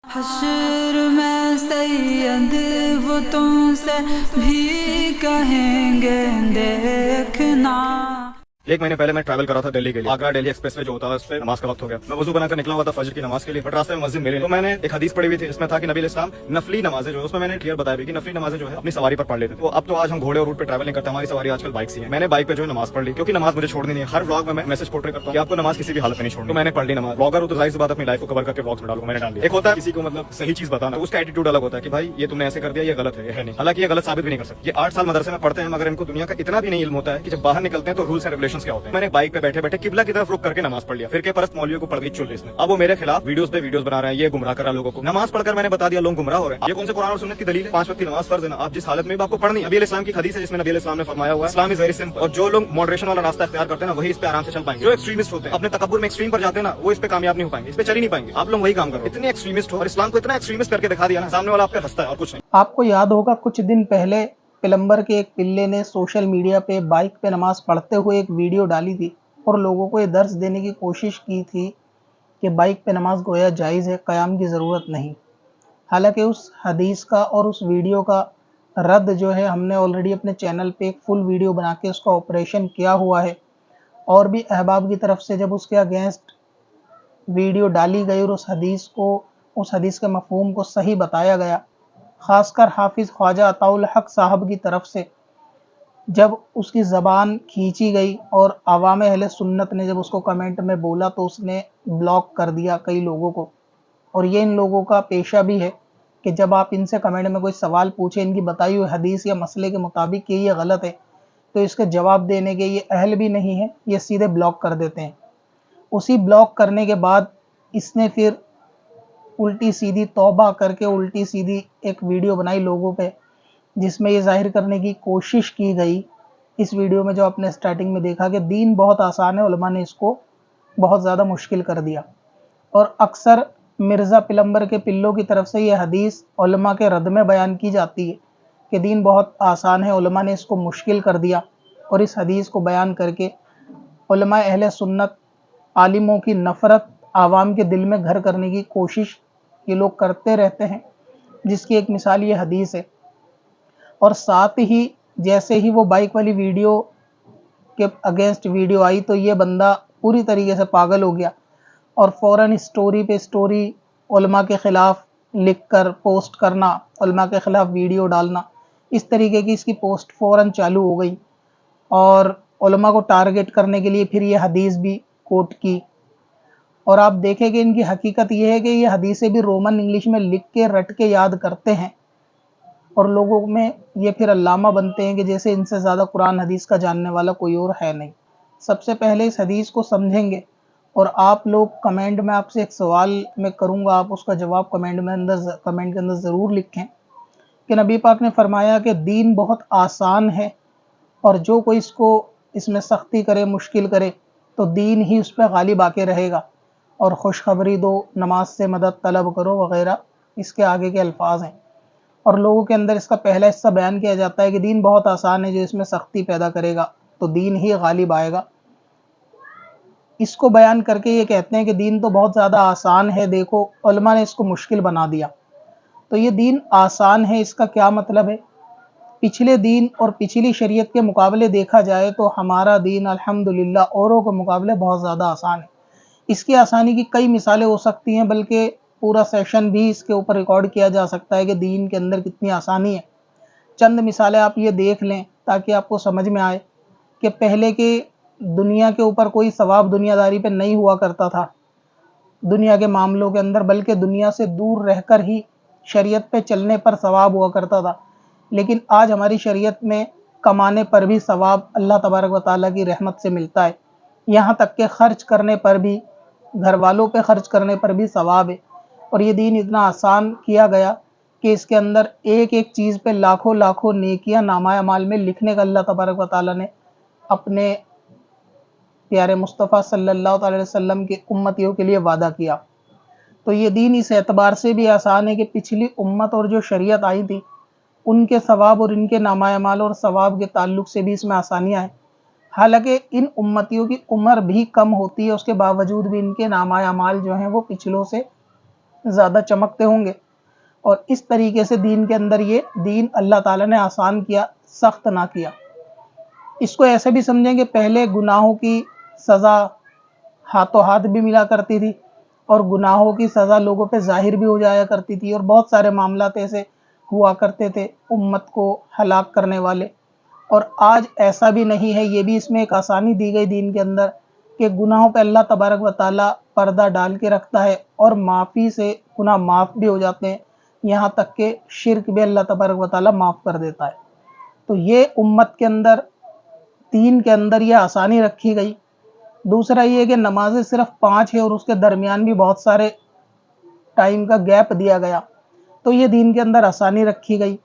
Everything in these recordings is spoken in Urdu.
حشر میں سید وہ تم سے بھی کہیں گے دیکھنا۔ 1 مہینے پہلے میں ٹریول کر رہا تھا دہلی کے لیے، آگرہ دہلی ایکسپریس وے جو ہوتا ہے اس پہ نماز کا وقت ہو گیا۔ میں وضو بنا کر نکلا ہوا تھا فجر کی نماز کے لیے، بٹ راستے میں مسجد ملی، تو میں نے ایک حدیث پڑھی ہوئی تھی، اس میں تھا کہ نبی علیہ السلام نفلی نمازیں جو ہے اس میں نے کلیئر بتایا بھی کہ نفلی نمازیں جو ہے اپنی سواری پر پڑھ لیتے۔ تو اب تو آج ہم گھوڑے اور روٹ پہ ٹریول نہیں کرتے، ہماری سواری آج کل بائک سی ہے۔ میں نے بائک پہ جو ہے نماز پڑھ لی، کیونکہ نماز مجھے چھوڑنی نہیں ہے۔ ہر ولاگ میں میسج پورٹری کرتا ہوں کہ آپ کو نماز کسی بھی حالت میں نہیں چھوڑنی، تو میں نے پڑھ لی نماز۔ بلاگر ہو تو ظاہر سی بات اپنی لائف کو کور کر کے ولاگز میں ڈالوں، میں نے ڈال دیا۔ ایک ہوتا ہے کسی کو مطلب صحیح چیز بتانا، اس کا ایٹیٹیوڈ الگ ہوتا ہے کہ بھائی یہ تم نے ایسے کر دیا، یہ غلط ہے، یہ ہے نہیں، حالانکہ یہ غلط ثابت بھی نہیں کر سکتے۔ یہ 8 سال مدرسے میں پڑھتے ہیں مگر ان کو دنیا کا اتنا بھی نہیں علم ہوتا ہے کہ جب باہر نکلتے ہیں تو رولز اینڈ ریگولیشنز کیا ہوتے ہیں۔ میں نے بائک پہ بیٹھے بیٹھے قبلہ کی طرف رک کر کے نماز پڑھ لیا، پھر کے پرست مولویوں کو پڑھ گئی چل اس میں۔ اب وہ میرے خلاف ویڈیوز پہ ویڈیوز بنا رہے ہیں، یہ گمراہ کر رہا ہے لوگوں کو۔ نماز پڑھ کر میں نے بتا دیا لوگ گمراہ ہو رہے ہیں۔ یہ کون سے قرآن اور سنت کی دلیل ہے؟ 5 وقت کی نماز فرض ہے نا، آپ جس حالت میں بھی آپ کو پڑھنی ہے۔ نبی علیہ السلام کی حدیث ہے جس میں نبی علیہ السلام نے فرمایا ہوا ہے اسلام از ویری سمپل، اور جو لوگ ماڈریشن والا راستہ اختیار کرتے ہیں نا وہی اس پہ آرام سے چل پائیں گے۔ جو ایکسٹریمسٹ ہوتے ہیں اپنے تکبر میں ایکسٹریم پر جاتے ہیں نا وہ اس پہ کامیاب نہیں ہو پائیں گے، اس پہ چل ہی نہیں پائیں گے۔ آپ لوگ وہی کام کرو، اتنے ایکسٹریمسٹ ہو اور اسلام کو اتنا ایکسٹریمسٹ کر کے دکھا دیا نا، سامنے والا آپ پہ ہنستا ہے اور کچھ نہیں۔ آپ کو یاد ہوگا کچھ دن پہلے پلمبر کے ایک پلے نے سوشل میڈیا پہ بائک پہ نماز پڑھتے ہوئے ایک ویڈیو ڈالی تھی اور لوگوں کو یہ درس دینے کی کوشش کی تھی کہ بائک پہ نماز گویا جائز ہے، قیام کی ضرورت نہیں۔ حالانکہ اس حدیث کا اور اس ویڈیو کا رد جو ہے ہم نے آلریڈی اپنے چینل پہ ایک فل ویڈیو بنا کے اس کا آپریشن کیا ہوا ہے، اور بھی احباب کی طرف سے جب اس کے اگینسٹ ویڈیو ڈالی گئی اور اس حدیث کے مفہوم کو صحیح بتایا گیا، خاص کر حافظ خواجہ عطاء الحق صاحب کی طرف سے جب اس کی زبان کھینچی گئی اور عوام اہل سنت نے جب اس کو کمنٹ میں بولا تو اس نے بلاک کر دیا کئی لوگوں کو۔ اور یہ ان لوگوں کا پیشہ بھی ہے کہ جب آپ ان سے کمنٹ میں کوئی سوال پوچھیں ان کی بتائی ہوئی حدیث یا مسئلے کے مطابق کہ یہ غلط ہے تو اس کے جواب دینے کے یہ اہل بھی نہیں ہے، یہ سیدھے بلاک کر دیتے ہیں۔ اسی بلاک کرنے کے بعد اس نے پھر الٹی سیدھی توبہ کر کے الٹی سیدھی ایک ویڈیو بنائی لوگوں پہ، جس میں یہ ظاہر کرنے کی کوشش کی گئی اس ویڈیو میں جو آپ نے سٹارٹنگ میں دیکھا کہ دین بہت آسان ہے، علماء نے اس کو بہت زیادہ مشکل کر دیا۔ اور اکثر مرزا پلمبر کے پلوں کی طرف سے یہ حدیث علماء کے رد میں بیان کی جاتی ہے کہ دین بہت آسان ہے، علماء نے اس کو مشکل کر دیا، اور اس حدیث کو بیان کر کے علماء اہل سنت عالموں کی نفرت عوام کے دل میں گھر کرنے کی کوشش یہ لوگ کرتے رہتے ہیں، جس کی ایک مثال یہ حدیث ہے۔ اور ساتھ ہی جیسے ہی وہ بائک والی ویڈیو کے اگینسٹ ویڈیو آئی تو یہ بندہ پوری طریقے سے پاگل ہو گیا اور فوراً سٹوری پہ سٹوری علماء کے خلاف لکھ کر پوسٹ کرنا، علماء کے خلاف ویڈیو ڈالنا، اس طریقے کی اس کی پوسٹ فوراً چالو ہو گئی، اور علماء کو ٹارگٹ کرنے کے لیے پھر یہ حدیث بھی کوٹ کی۔ اور آپ دیکھیں کہ ان کی حقیقت یہ ہے کہ یہ حدیثیں بھی رومن انگلش میں لکھ کے رٹ کے یاد کرتے ہیں، اور لوگوں میں یہ پھر علامہ بنتے ہیں کہ جیسے ان سے زیادہ قرآن حدیث کا جاننے والا کوئی اور ہے نہیں۔ سب سے پہلے اس حدیث کو سمجھیں گے، اور آپ لوگ کمنٹ میں آپ سے ایک سوال میں کروں گا، آپ اس کا جواب کمنٹ کے اندر ضرور لکھیں کہ نبی پاک نے فرمایا کہ دین بہت آسان ہے، اور جو کوئی اس میں سختی کرے، مشکل کرے تو دین ہی اس پہ غالب آ کے رہے گا، اور خوشخبری دو، نماز سے مدد طلب کرو وغیرہ اس کے آگے کے الفاظ ہیں۔ اور لوگوں کے اندر اس کا پہلا حصہ بیان کیا جاتا ہے کہ دین بہت آسان ہے، جو اس میں سختی پیدا کرے گا تو دین ہی غالب آئے گا۔ اس کو بیان کر کے یہ کہتے ہیں کہ دین تو بہت زیادہ آسان ہے، دیکھو علماء نے اس کو مشکل بنا دیا۔ تو یہ دین آسان ہے، اس کا کیا مطلب ہے؟ پچھلے دین اور پچھلی شریعت کے مقابلے دیکھا جائے تو ہمارا دین الحمدللہ اوروں کے مقابلے بہت زیادہ آسان ہے۔ اس کی آسانی کی کئی مثالیں ہو سکتی ہیں، بلکہ پورا سیشن بھی اس کے اوپر ریکارڈ کیا جا سکتا ہے کہ دین کے اندر کتنی آسانی ہے۔ چند مثالیں آپ یہ دیکھ لیں تاکہ آپ کو سمجھ میں آئے کہ پہلے کے دنیا کے اوپر کوئی ثواب دنیا داری پہ نہیں ہوا کرتا تھا دنیا کے معاملوں کے اندر، بلکہ دنیا سے دور رہ کر ہی شریعت پہ چلنے پر ثواب ہوا کرتا تھا۔ لیکن آج ہماری شریعت میں کمانے پر بھی ثواب اللہ تبارک و تعالیٰ کی رحمت سے ملتا ہے، یہاں تک کہ خرچ کرنے پر بھی، گھر والوں پہ خرچ کرنے پر بھی ثواب ہے۔ اور یہ دین اتنا آسان کیا گیا کہ اس کے اندر ایک ایک چیز پہ لاکھوں لاکھوں نیکیاں نامہ اعمال میں لکھنے کا اللہ تبارک و تعالیٰ نے اپنے پیارے مصطفیٰ صلی اللہ علیہ وسلم کے امتیوں کے لیے وعدہ کیا۔ تو یہ دین اس اعتبار سے بھی آسان ہے کہ پچھلی امت اور جو شریعت آئی تھی ان کے ثواب اور ان کے نامہ اعمال اور ثواب کے تعلق سے بھی اس میں آسانیاں ہیں۔ حالانکہ ان امتیوں کی عمر بھی کم ہوتی ہے، اس کے باوجود بھی ان کے نامہ اعمال جو ہیں وہ پچھلوں سے زیادہ چمکتے ہوں گے. اور اس طریقے سے دین کے اندر یہ دین اللہ تعالیٰ نے آسان کیا، سخت نہ کیا. اس کو ایسے بھی سمجھیں کہ پہلے گناہوں کی سزا ہاتھوں ہاتھ بھی ملا کرتی تھی، اور گناہوں کی سزا لوگوں پہ ظاہر بھی ہو جایا کرتی تھی، اور بہت سارے معاملات ایسے ہوا کرتے تھے امت کو ہلاک کرنے والے. اور آج ایسا بھی نہیں ہے. یہ بھی اس میں ایک آسانی دی گئی دین کے اندر کہ گناہوں پہ اللہ تبارک و تعالیٰ پردہ ڈال کے رکھتا ہے، اور معافی سے گناہ معاف بھی ہو جاتے ہیں، یہاں تک کہ شرک بھی اللہ تبارک و تعالیٰ معاف کر دیتا ہے. تو یہ امت کے اندر، دین کے اندر یہ آسانی رکھی گئی. دوسرا یہ کہ نمازیں صرف 5 ہے اور اس کے درمیان بھی بہت سارے ٹائم کا گیپ دیا گیا، تو یہ دین کے اندر آسانی رکھی گئی.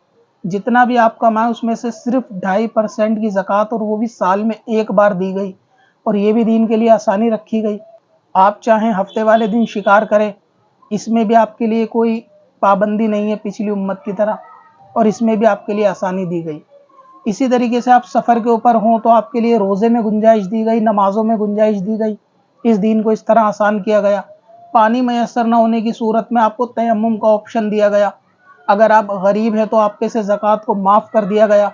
جتنا بھی آپ کمائیں اس میں سے صرف 2.5% کی زکوٰۃ، اور وہ بھی سال میں ایک بار دی گئی، اور یہ بھی دین کے لیے آسانی رکھی گئی. آپ چاہیں ہفتے والے دن شکار کریں، اس میں بھی آپ کے لیے کوئی پابندی نہیں ہے پچھلی امت کی طرح، اور اس میں بھی آپ کے لیے آسانی دی گئی. اسی طریقے سے آپ سفر کے اوپر ہوں تو آپ کے لیے روزے میں گنجائش دی گئی، نمازوں میں گنجائش دی گئی. اس دین کو اس طرح آسان کیا گیا. پانی میسر نہ ہونے کی صورت میں آپ کو تیمم کا آپشن دیا گیا. اگر آپ غریب ہیں تو آپ پہ سے زکوٰۃ کو معاف کر دیا گیا.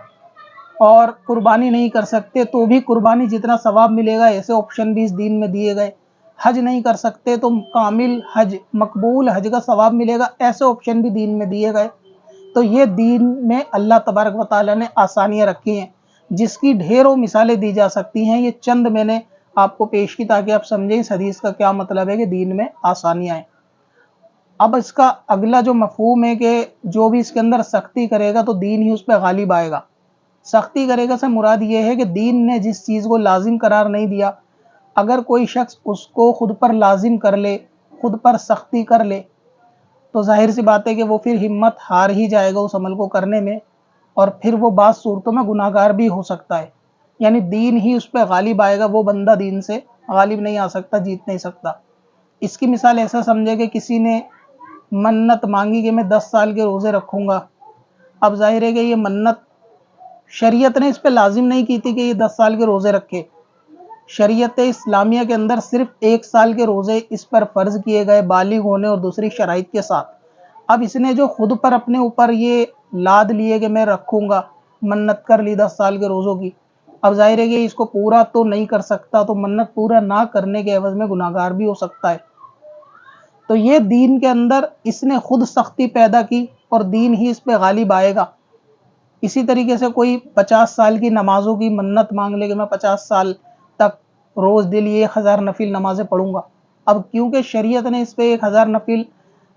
اور قربانی نہیں کر سکتے تو بھی قربانی جتنا ثواب ملے گا، ایسے آپشن بھی اس دین میں دیے گئے. حج نہیں کر سکتے تو کامل حج، مقبول حج کا ثواب ملے گا، ایسے آپشن بھی دین میں دیے گئے. تو یہ دین میں اللہ تبارک و تعالیٰ نے آسانیاں رکھی ہیں، جس کی ڈھیروں مثالیں دی جا سکتی ہیں. یہ چند میں نے آپ کو پیش کی تاکہ آپ سمجھیں اس حدیث کا کیا مطلب ہے کہ دین میں آسانیاں ہیں. اب اس کا اگلا جو مفہوم ہے کہ جو بھی اس کے اندر سختی کرے گا تو دین ہی اس پہ غالب آئے گا. سختی کرے گا سے مراد یہ ہے کہ دین نے جس چیز کو لازم قرار نہیں دیا، اگر کوئی شخص اس کو خود پر لازم کر لے، خود پر سختی کر لے، تو ظاہر سی بات ہے کہ وہ پھر ہمت ہار ہی جائے گا اس عمل کو کرنے میں، اور پھر وہ بعض صورتوں میں گناہ گار بھی ہو سکتا ہے. یعنی دین ہی اس پہ غالب آئے گا، وہ بندہ دین سے غالب نہیں آ سکتا، جیت نہیں سکتا. اس کی مثال ایسا سمجھے کہ کسی نے منت مانگی کہ میں 10 سال کے روزے رکھوں گا. اب ظاہر ہے کہ یہ منت شریعت نے اس پہ لازم نہیں کی تھی کہ یہ 10 سال کے روزے رکھے. شریعت اسلامیہ کے اندر صرف 1 سال کے روزے اس پر فرض کیے گئے، بالغ ہونے اور دوسری شرائط کے ساتھ. اب اس نے جو خود پر اپنے اوپر یہ لاد لیے کہ میں رکھوں گا، منت کر لی 10 سال کے روزوں کی، اب ظاہر ہے کہ اس کو پورا تو نہیں کر سکتا، تو منت پورا نہ کرنے کے عوض میں گناہ گار بھی ہو سکتا ہے. تو یہ دین کے اندر اس نے خود سختی پیدا کی، اور دین ہی اس پہ غالب آئے گا. اسی طریقے سے کوئی 50 سال کی نمازوں کی منت مانگ لے کہ میں 50 سال تک روز دن 1000 نفل نمازیں پڑھوں گا. اب کیونکہ شریعت نے اس پہ 1000 نفل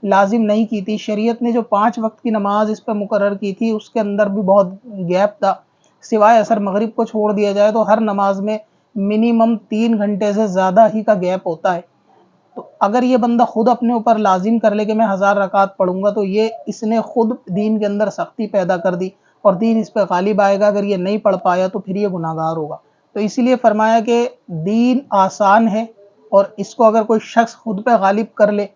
لازم نہیں کی تھی، شریعت نے جو 5 وقت کی نماز اس پہ مقرر کی تھی اس کے اندر بھی بہت گیپ تھا. سوائے عصر مغرب کو چھوڑ دیا جائے تو ہر نماز میں منیمم 3 گھنٹے سے زیادہ ہی کا گیپ ہوتا ہے. تو اگر یہ بندہ خود اپنے اوپر لازم کر لے کہ میں 1000 رکعت پڑھوں گا، تو یہ اس نے خود دین کے اندر سختی پیدا کر دی، اور دین اس پہ غالب آئے گا. اگر یہ نہیں پڑھ پایا تو پھر یہ گناہ گار ہوگا. تو اسی لیے فرمایا کہ دین آسان ہے، اور اس کو اگر کوئی شخص خود پہ غالب کر لے،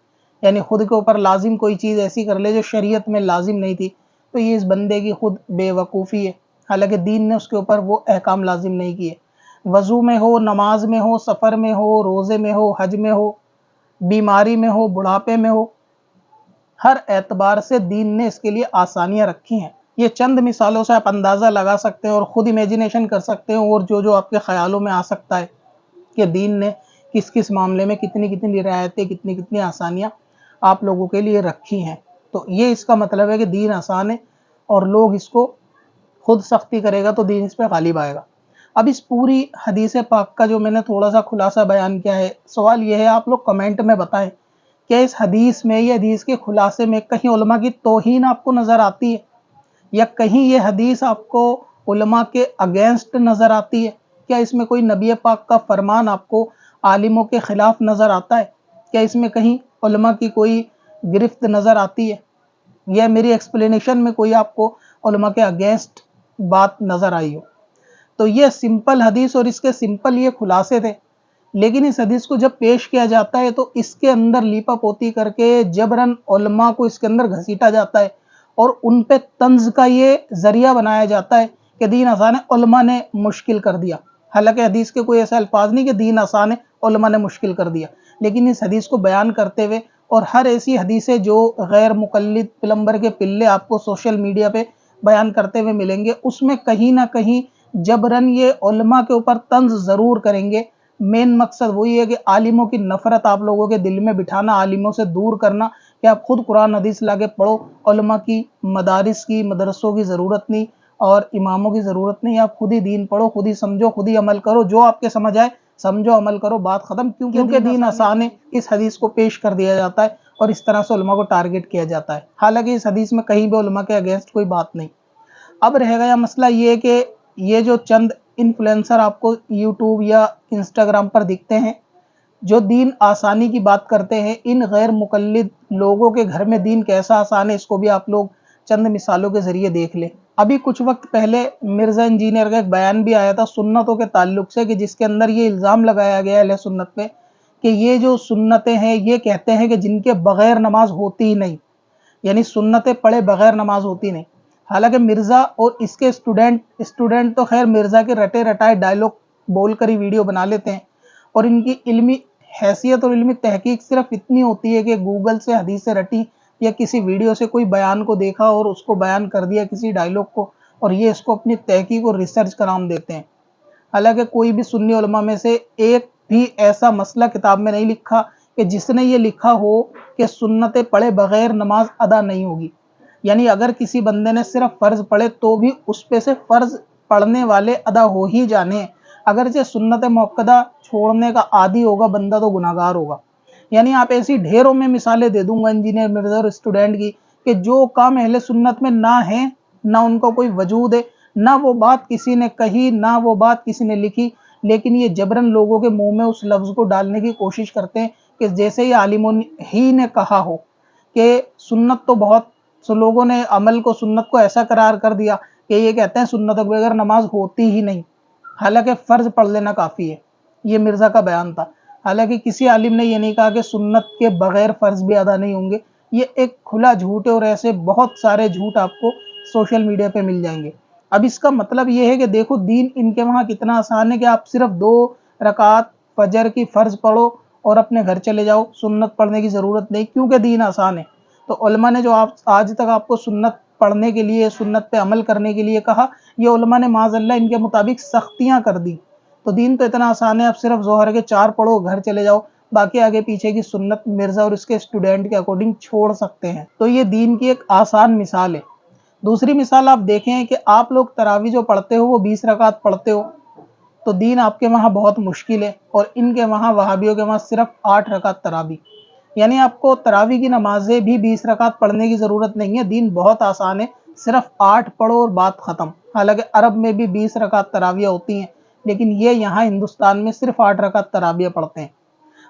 یعنی خود کے اوپر لازم کوئی چیز ایسی کر لے جو شریعت میں لازم نہیں تھی، تو یہ اس بندے کی خود بے وقوفی ہے، حالانکہ دین نے اس کے اوپر وہ احکام لازم نہیں کیے. وضو میں ہو، نماز میں ہو، سفر میں ہو، روزے میں ہو، حج میں ہو، بیماری میں ہو، بڑھاپے میں ہو، ہر اعتبار سے دین نے اس کے لیے آسانیاں رکھی ہیں. یہ چند مثالوں سے آپ اندازہ لگا سکتے ہیں اور خود امیجنیشن کر سکتے ہیں، اور جو آپ کے خیالوں میں آ سکتا ہے کہ دین نے کس کس معاملے میں کتنی رعایتیں، کتنی آسانیاں آپ لوگوں کے لیے رکھی ہیں. تو یہ اس کا مطلب ہے کہ دین آسان ہے، اور لوگ اس کو خود سختی کرے گا تو دین اس پہ غالب آئے گا. اب اس پوری حدیث پاک کا جو میں نے تھوڑا سا خلاصہ بیان کیا ہے، سوال یہ ہے آپ لوگ کمنٹ میں بتائیں کہ اس حدیث میں، یہ حدیث کے خلاصے میں کہیں علماء کی توہین آپ کو نظر آتی ہے، یا کہیں یہ حدیث آپ کو علماء کے اگینسٹ نظر آتی ہے؟ کیا اس میں کوئی نبی پاک کا فرمان آپ کو عالموں کے خلاف نظر آتا ہے؟ کیا اس میں کہیں علماء کی کوئی گرفت نظر آتی ہے، یا میری ایکسپلینیشن میں کوئی آپ کو علماء کے اگینسٹ بات نظر آئی ہو؟ تو یہ سمپل حدیث اور اس کے سمپل یہ خلاصے تھے. لیکن اس حدیث کو جب پیش کیا جاتا ہے تو اس کے اندر لیپا پوتی کر کے جبراً علماء کو اس کے اندر گھسیٹا جاتا ہے، اور ان پہ طنز کا یہ ذریعہ بنایا جاتا ہے کہ دین آسان ہے، علماء نے مشکل کر دیا. حالانکہ حدیث کے کوئی ایسا الفاظ نہیں کہ دین آسان ہے، علماء نے مشکل کر دیا. لیکن اس حدیث کو بیان کرتے ہوئے اور ہر ایسی حدیثیں جو غیر مقلد پلمبر کے پلے آپ کو سوشل میڈیا پہ بیان کرتے ہوئے ملیں گے، اس میں کہیں نہ کہیں جبراً یہ علماء کے اوپر طنز ضرور کریں گے۔ مین مقصد وہی ہے کہ عالموں کی نفرت آپ لوگوں کے دل میں بٹھانا، عالموں سے دور کرنا کہ آپ خود قرآن حدیث لا کے پڑھو۔ علماء کی، مدارس کی، مدرسوں کی ضرورت نہیں اور اماموں کی ضرورت نہیں، آپ خود ہی دین پڑھو، خود ہی سمجھو، خود ہی عمل کرو، جو آپ کے سمجھ آئے سمجھو، عمل کرو، بات ختم۔ کیونکہ دین آسان ہے، اس حدیث کو پیش کر دیا جاتا ہے اور اس طرح سے علماء کو ٹارگٹ کیا جاتا ہے، حالانکہ اس حدیث میں کہیں بھی علماء کے اگینسٹ کوئی بات نہیں۔ اب رہ گیا مسئلہ یہ کہ یہ جو چند انفلوئنسر آپ کو یوٹیوب یا انسٹاگرام پر دکھتے ہیں جو دین آسانی کی بات کرتے ہیں، ان غیر مقلد لوگوں کے گھر میں دین کیسا آسان ہے، اس کو بھی آپ لوگ چند مثالوں کے ذریعے دیکھ لیں۔ ابھی کچھ وقت پہلے مرزا انجینئر کا ایک بیان بھی آیا تھا سنتوں کے تعلق سے، کہ جس کے اندر یہ الزام لگایا گیا اہل سنت پہ کہ یہ جو سنتیں ہیں یہ کہتے ہیں کہ جن کے بغیر نماز ہوتی ہی نہیں، یعنی سنتیں پڑھے بغیر نماز ہوتی نہیں۔ حالانکہ مرزا اور اس کے اسٹوڈنٹ تو خیر مرزا کے رٹے رٹائے ڈائلاگ بول کر ہی ویڈیو بنا لیتے ہیں، اور ان کی علمی حیثیت اور علمی تحقیق صرف اتنی ہوتی ہے کہ گوگل سے حدیثیں رٹی یا کسی ویڈیو سے کوئی بیان کو دیکھا اور اس کو بیان کر دیا کسی ڈائلاگ کو، اور یہ اس کو اپنی تحقیق اور ریسرچ کا نام دیتے ہیں۔ حالانکہ کوئی بھی سنی علماء میں سے ایک بھی ایسا مسئلہ کتاب میں نہیں لکھا کہ جس نے یہ لکھا ہو کہ سنتیں پڑھے بغیر نماز ادا نہیں ہوگی۔ یعنی اگر کسی بندے نے صرف فرض پڑھے تو بھی اس پہ سے فرض پڑھنے والے ادا ہو ہی جانے ہیں، اگرچہ سنت موقدہ چھوڑنے کا عادی ہوگا بندہ تو گناہگار ہوگا۔ یعنی آپ ایسی ڈھیروں میں مثالیں دے دوں گا انجینئر مرزا اور اسٹوڈنٹ کی کہ جو کام اہل سنت میں نہ ہیں، نہ ان کو کوئی وجود ہے، نہ وہ بات کسی نے کہی، نہ وہ بات کسی نے لکھی، لیکن یہ جبراً لوگوں کے منہ میں اس لفظ کو ڈالنے کی کوشش کرتے ہیں کہ جیسے یہ عالموں ہی نے کہا ہو کہ سنت تو بہت لوگوں نے عمل کو، سنت کو ایسا قرار کر دیا کہ یہ کہتے ہیں سنت کے بغیر نماز ہوتی ہی نہیں، حالانکہ فرض پڑھ لینا کافی ہے۔ یہ مرزا کا بیان تھا، حالانکہ کسی عالم نے یہ نہیں کہا کہ سنت کے بغیر فرض بھی ادا نہیں ہوں گے۔ یہ ایک کھلا جھوٹ ہے، اور ایسے بہت سارے جھوٹ آپ کو سوشل میڈیا پہ مل جائیں گے۔ اب اس کا مطلب یہ ہے کہ دیکھو دین ان کے وہاں کتنا آسان ہے کہ آپ صرف 2 رکعت فجر کی فرض پڑھو اور اپنے گھر چلے جاؤ، سنت پڑھنے کی ضرورت نہیں، کیونکہ دین آسان ہے۔ تو علماء نے جو آج تک آپ کو سنت پڑھنے کے لیے، سنت پہ عمل کرنے کے لیے کہا، یہ علماء نے معاذ اللہ ان کے مطابق سختیاں کر دی۔ تو دین تو اتنا آسان ہے، آپ صرف ظہر کے 4 پڑھو، گھر چلے جاؤ، باقی آگے پیچھے کی سنت مرزا اور اس کے اسٹوڈنٹ کے اکارڈنگ چھوڑ سکتے ہیں۔ تو یہ دین کی ایک آسان مثال ہے۔ دوسری مثال آپ دیکھیں کہ آپ لوگ تراویح جو پڑھتے ہو وہ 20 رکعت پڑھتے ہو، تو دین آپ کے وہاں بہت مشکل ہے، اور ان کے وہاں وہابیوں کے وہاں صرف 8 رکعت تراویح، یعنی آپ کو تراویح کی نمازیں بھی 20 رکعت پڑھنے کی ضرورت نہیں ہے، دین بہت آسان ہے، صرف 8 پڑھو اور بات ختم۔ حالانکہ عرب میں بھی 20 رکعت تراویح ہوتی ہیں، لیکن یہ یہاں ہندوستان میں صرف 8 رکعت تراویح پڑھتے ہیں۔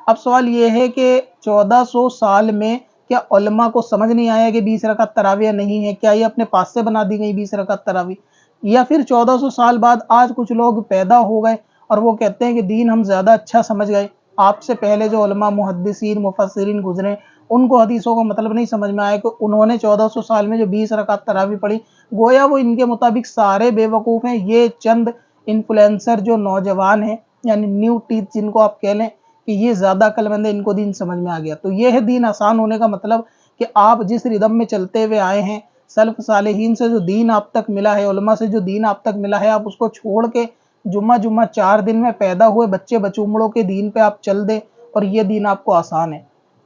اب سوال یہ ہے کہ 1400 سال میں کیا علماء کو سمجھ نہیں آیا کہ 20 رکعت تراویح نہیں ہے؟ کیا یہ اپنے پاس سے بنا دی گئی 20 رکعت تراویح؟ یا پھر 1400 سال بعد آج کچھ لوگ پیدا ہو گئے اور وہ کہتے ہیں کہ دین ہم زیادہ اچھا سمجھ گئے؟ آپ سے پہلے جو علماء محدثین مفسرین گزرے ان کو حدیثوں کا مطلب نہیں سمجھ میں آیا کہ انہوں نے 1400 سال میں جو 20 رکعت تراویح پڑھی، گویا وہ ان کے مطابق سارے بے وقوف ہیں۔ یہ چند انفلوئنسر جو نوجوان ہیں، یعنی نیو ٹیتھ جن کو آپ کہہ لیں، کہ یہ زیادہ عقل مند ہے، ان کو دین سمجھ میں آ گیا۔ تو یہ ہے دین آسان ہونے کا مطلب، کہ آپ جس ردم میں چلتے ہوئے آئے ہیں، سلف صالحین سے جو دین آپ تک ملا ہے، علماء سے جو دین آپ تک ملا ہے، آپ اس کو چھوڑ کے جمعہ 4 دن میں پیدا ہوئے بچے بچومڑوں کے دین پہ آپ چل دیں، اور یہ دین آپ کو آسان ہے۔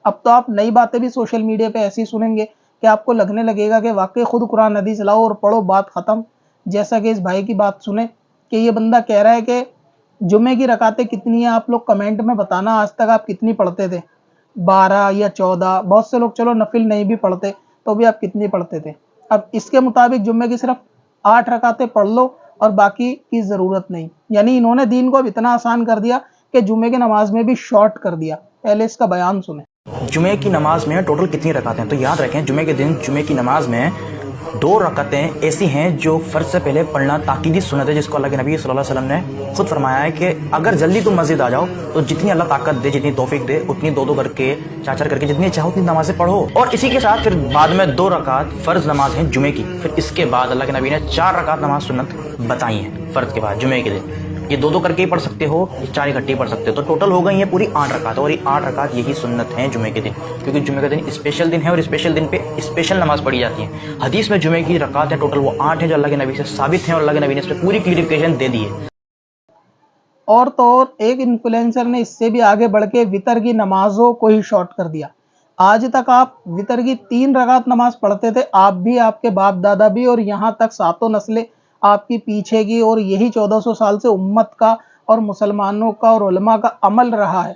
اب تو آپ نئی باتیں بھی سوشل میڈیا پہ ایسی سنیں گے کہ آپ کو لگنے لگے گا کہ واقعی خود قرآن حدیث لاؤ اور پڑھو، بات ختم۔ جیسا کہ اس بھائی کی بات سنیں کہ یہ بندہ کہہ رہا ہے کہ جمعے کی رکعتیں کتنی ہیں، آپ لوگ کمنٹ میں بتانا آج تک آپ کتنی پڑھتے تھے، 12 یا 14؟ بہت سے لوگ چلو نفل نہیں بھی پڑھتے تو بھی آپ کتنی پڑھتے تھے؟ اب اس کے مطابق جمعے کی صرف 8 رکعتیں پڑھ لو اور باقی کی ضرورت نہیں۔ یعنی انہوں نے دین کو اب اتنا آسان کر دیا کہ جمعے کی نماز میں بھی شارٹ کر دیا۔ پہلے اس کا بیان سنیں۔ جمعے کی نماز میں ٹوٹل کتنی رکعتیں ہیں؟ تو یاد رکھیں جمعے کے دن جمعے کی نماز میں 2 رکعتیں ایسی ہیں جو فرض سے پہلے پڑھنا تاکیدی سنت ہے، جس کو اللہ کے نبی صلی اللہ علیہ وسلم نے خود فرمایا ہے کہ اگر جلدی تم مسجد آ جاؤ تو جتنی اللہ طاقت دے، جتنی توفیق دے، اتنی 2 کر کے 4 کر کے جتنی چاہو اتنی نمازیں پڑھو۔ اور اسی کے ساتھ پھر بعد میں 2 رکعت فرض نماز ہیں جمعے کی، پھر اس کے بعد اللہ کے نبی نے 4 رکعت نماز سنت بتائی ہیں فرض کے بعد جمعے کے دن۔ یہ دو کر کے ہی پڑھ سکتے ہو، یہ 4 اکٹھے پڑھ سکتے ہو، تو ٹوٹل ہو گئی یہ پوری 8 رکعت، اور یہ 8 رکعت یہی سنت ہیں جمعے کے دن، کیونکہ جمعے کا دن اسپیشل دن ہے اور اسپیشل دن پہ اسپیشل نماز پڑھی جاتی ہے۔ حدیث میں جمعے کی رکعت ہے ٹوٹل وہ 8 ہیں جو اللہ کے نبی سے ثابت ہیں، اور اللہ کے نبی نے اس پہ پوری کلیریفیکیشن دے دی ہے۔ اور تو اور ایک انفلوئنسر نے اس سے بھی آگے بڑھ کے وطر کی نمازوں کو ہی شارٹ کر دیا۔ آج تک آپ وطر کی 3 رکعت نماز پڑھتے تھے، آپ بھی، آپ کے باپ دادا بھی، اور یہاں تک 7 نسلیں آپ کی پیچھے کی، اور یہی 1400 سال سے امت کا اور مسلمانوں کا اور علماء کا عمل رہا ہے۔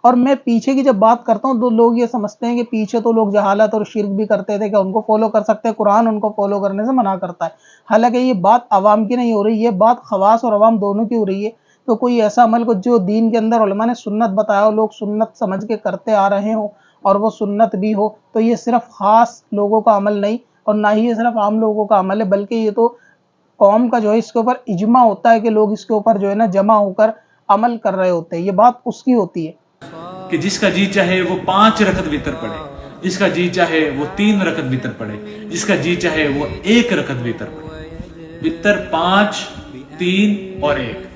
اور میں پیچھے کی جب بات کرتا ہوں تو لوگ یہ سمجھتے ہیں کہ پیچھے تو لوگ جہالت اور شرک بھی کرتے تھے، کہ ان کو فالو کر سکتے ہیں، قرآن ان کو فالو کرنے سے منع کرتا ہے۔ حالانکہ یہ بات عوام کی نہیں ہو رہی، یہ بات خواص اور عوام دونوں کی ہو رہی ہے۔ تو کوئی ایسا عمل کو جو دین کے اندر علماء نے سنت بتایا ہو، لوگ سنت سمجھ کے کرتے آ رہے ہوں اور وہ سنت بھی ہو، تو یہ صرف خاص لوگوں کا عمل نہیں، اور نہ ہی یہ صرف عام لوگوں کا عمل ہے، بلکہ یہ تو قوم کا جو ہے اس کے اوپر اجماع ہوتا ہے کہ لوگ اس کے اوپر جو ہے نا جمع ہو کر عمل کر رہے ہوتے ہیں۔ یہ بات اس کی ہوتی ہے کہ جس کا جی چاہے وہ 5 رکعت وتر پڑھے، جس کا جی چاہے وہ 3 رکعت وتر پڑھے، جس کا جی چاہے وہ 1 رکعت وتر پڑھے۔ وتر 5، 3 اور 1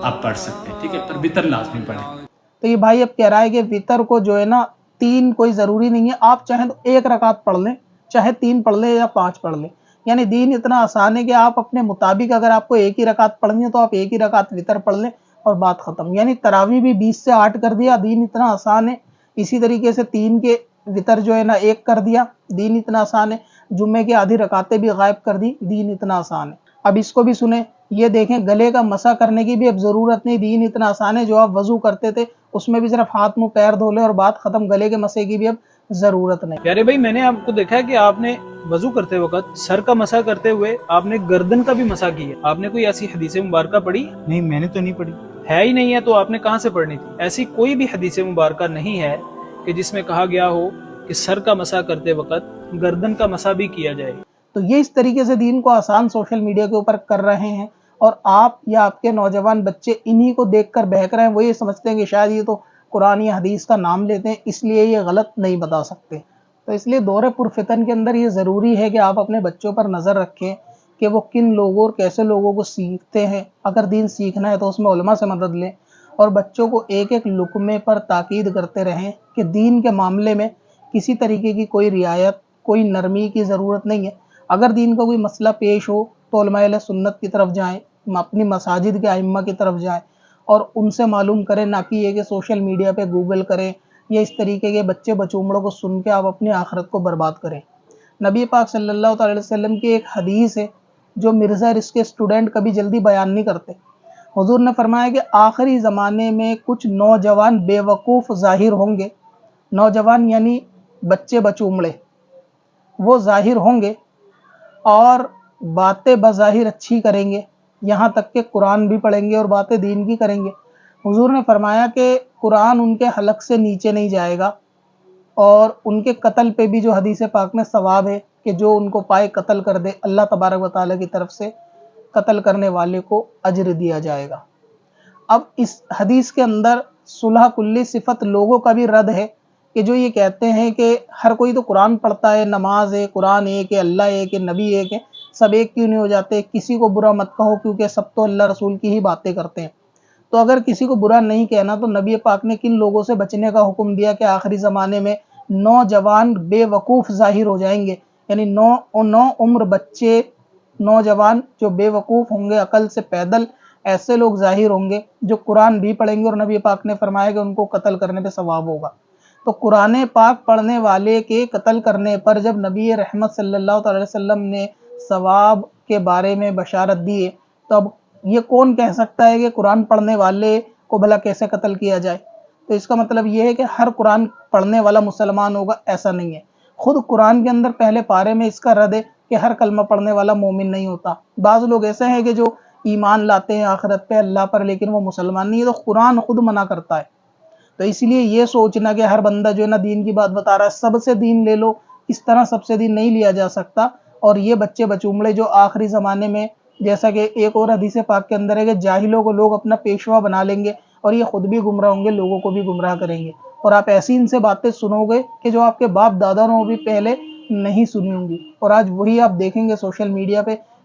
آپ پڑھ سکتے ہیں، ٹھیک ہے، پر وتر لازمی پڑھیں۔ تو یہ بھائی اب کہہ رہا ہے کہ وطر کو جو ہے نا 3 کوئی ضروری نہیں ہے، آپ چاہیں تو 1 رکعت پڑھ لیں، چاہے 3 پڑھ لیں یا 5 پڑھ لیں۔ یعنی دین اتنا آسان ہے کہ آپ اپنے مطابق، اگر آپ کو 1 ہی رکعت پڑھنی ہے تو آپ 1 ہی رکعت وطر پڑھ لیں اور بات ختم۔ یعنی تراویح بھی 20 سے 8 کر دیا، دین اتنا آسان ہے۔ اسی طریقے سے 3 کے وطر جو ہے نا 1 کر دیا، دین اتنا آسان ہے۔ جمعے کی آدھی رکعتیں بھی غائب کر دی، دین اتنا آسان ہے۔ اب اس کو بھی سنیں، یہ دیکھیں گلے کا مسح کرنے کی بھی اب ضرورت نہیں، دین اتنا آسان ہے۔ جو آپ وضو کرتے تھے اس میں بھی صرف ہاتھ منہ پیر دھو لیں اور بات ختم، گلے کے مسح کی بھی اب ضرورت نہیں۔ پیارے بھائی، میں نے آپ کو دیکھا ہے کہ آپ نے وضو کرتے وقت سر کا مسح کرتے ہوئے آپ نے گردن کا بھی مسح کیا۔ آپ نے کوئی ایسی حدیث مبارکہ پڑھی؟ نہیں، میں نے تو نہیں پڑھی۔ ہے ہی نہیں ہے تو آپ نے کہاں سے پڑھنی تھی؟ ایسی کوئی بھی حدیث مبارکہ نہیں ہے کہ جس میں کہا گیا ہو کہ سر کا مسح کرتے وقت گردن کا مسح بھی کیا جائے۔ تو یہ اس طریقے سے دین کو آسان سوشل میڈیا کے اوپر کر رہے ہیں، اور آپ یا آپ کے نوجوان بچے انہی کو دیکھ کر بہک رہے ہیں۔ وہ یہ سمجھتے ہیں کہ شاید یہ تو قرآن یا حدیث کا نام لیتے ہیں، اس لیے یہ غلط نہیں بتا سکتے۔ تو اس لیے دور پرفتن کے اندر یہ ضروری ہے کہ آپ اپنے بچوں پر نظر رکھیں کہ وہ کن لوگوں اور کیسے لوگوں کو سیکھتے ہیں۔ اگر دین سیکھنا ہے تو اس میں علماء سے مدد لیں، اور بچوں کو ایک ایک لقمے پر تاکید کرتے رہیں کہ دین کے معاملے میں کسی طریقے کی کوئی رعایت، کوئی نرمی کی ضرورت نہیں ہے۔ اگر دین کا کوئی مسئلہ پیش ہو تو علماء اہل سنت کی طرف جائیں، اپنی مساجد کے ائمہ کی طرف جائیں اور ان سے معلوم کریں، نہ کہ یہ کہ سوشل میڈیا پہ گوگل کریں یا اس طریقے کے بچے بچومڑوں کو سن کے آپ اپنی آخرت کو برباد کریں۔ نبی پاک صلی اللہ تعالی وسلم کی ایک حدیث ہے جو مرزا اور اس کے اسٹوڈنٹ کبھی جلدی بیان نہیں کرتے۔ حضور نے فرمایا کہ آخری زمانے میں کچھ نوجوان بے وقوف ظاہر ہوں گے۔ نوجوان یعنی بچے بچومڑے، وہ ظاہر ہوں گے اور باتیں بظاہر اچھی کریں گے، یہاں تک کہ قرآن بھی پڑھیں گے اور باتیں دین کی کریں گے۔ حضور نے فرمایا کہ قرآن ان کے حلق سے نیچے نہیں جائے گا، اور ان کے قتل پہ بھی جو حدیث پاک میں ثواب ہے کہ جو ان کو پائے قتل کر دے، اللہ تبارک و تعالیٰ کی طرف سے قتل کرنے والے کو اجر دیا جائے گا۔ اب اس حدیث کے اندر صلح کلی صفت لوگوں کا بھی رد ہے کہ جو یہ کہتے ہیں کہ ہر کوئی تو قرآن پڑھتا ہے، نماز ہے، قرآن ایک ہے، اللہ ایک ہے، نبی ایک ہے، سب ایک کیوں نہیں ہو جاتے؟ کسی کو برا مت کہو کیونکہ سب تو اللہ رسول کی ہی باتیں کرتے ہیں۔ تو اگر کسی کو برا نہیں کہنا تو نبی پاک نے کن لوگوں سے بچنے کا حکم دیا کہ آخری زمانے میں نوجوان بے وقوف ظاہر ہو جائیں گے، یعنی نو عمر بچے، نوجوان جو بے وقوف ہوں گے، عقل سے پیدل، ایسے لوگ ظاہر ہوں گے جو قرآن بھی پڑھیں گے، اور نبی پاک نے فرمایا کہ ان کو قتل کرنے پہ ثواب ہوگا۔ تو قرآن پاک پڑھنے والے کے قتل کرنے پر جب نبی رحمت صلی اللہ تعالی وسلم نے ثواب کے بارے میں بشارت دی ہے، تو اب یہ کون کہہ سکتا ہے کہ قرآن پڑھنے والے کو بھلا کیسے قتل کیا جائے؟ تو اس کا مطلب یہ ہے کہ ہر قرآن پڑھنے والا مسلمان ہوگا، ایسا نہیں ہے۔ خود قرآن کے اندر پہلے پارے میں اس کا رد ہے کہ ہر کلمہ پڑھنے والا مومن نہیں ہوتا۔ بعض لوگ ایسے ہیں کہ جو ایمان لاتے ہیں آخرت پہ، اللہ پر، لیکن وہ مسلمان نہیں ہے، تو قرآن خود منع کرتا ہے۔ تو اس لیے یہ سوچنا کہ ہر بندہ جو ہے نا دین کی بات بتا رہا ہے، سب سے دین لے لو، اس طرح سب سے دین نہیں لیا جا سکتا۔ اور یہ بچے بچومڑے جو آخری زمانے میں، جیسا کہ ایک اور حدیث پاک کے اندر ہے کہ جاہلوں کو لوگ اپنا پیشوا بنا لیں گے اور یہ خود بھی گمراہ ہوں گے، لوگوں کو بھی گمراہ کریں گے، اور آپ ایسی ان سے باتیں سنو گے کہ جو آپ کے باپ دادا نے بھی پہلے نہیں سنی ہوں گی۔ اور آج وہی آپ دیکھیں گے سوشل میڈیا پہ